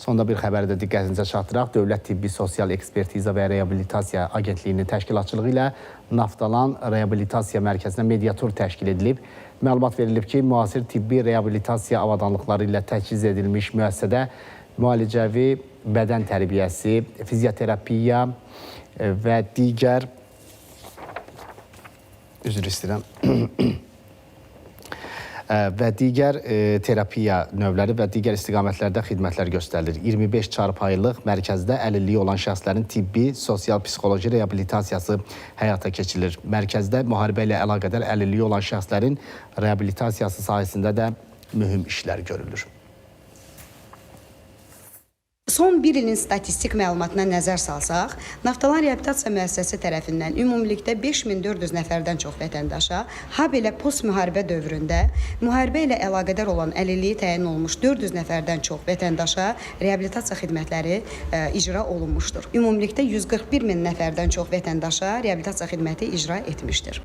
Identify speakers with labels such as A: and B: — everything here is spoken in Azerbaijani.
A: Sonda bir xəbəri də diqqətinizə çatdıraq. Dövlət Tibbi Sosial Ekspertiza və Reabilitasiya Agentliyinin təşkilatçılığı ilə Naftalan Reabilitasiya Mərkəzinə mediatur təşkil edilib. Məlumat verilib ki, müasir tibbi reabilitasiya avadanlıqları ilə təchiz edilmiş müəssisədə müalicəvi bədən tərbiyəsi, fizioterapiya və digər terapiya növləri və digər istiqamətlərdə xidmətlər göstərilir. 25 çarpayılıq mərkəzdə əlilliyi olan şəxslərin tibbi, sosial-psixoloji reabilitasiyası həyata keçirilir. Mərkəzdə müharibə ilə əlaqədar əlilliyi olan şəxslərin reabilitasiyası sahəsində də mühüm işlər görülür.
B: Son bir ilin statistik məlumatına nəzər salsaq, Naftalan Reabilitasiya müəssisəsi tərəfindən ümumilikdə 5400 nəfərdən çox vətəndaşa, habelə post-müharibə dövründə müharibə ilə əlaqədar olan əlilliyi təyin olmuş 400 nəfərdən çox vətəndaşa reabilitasiya xidmətləri icra olunmuşdur. Ümumilikdə 141 min nəfərdən çox vətəndaşa reabilitasiya xidməti icra etmişdir.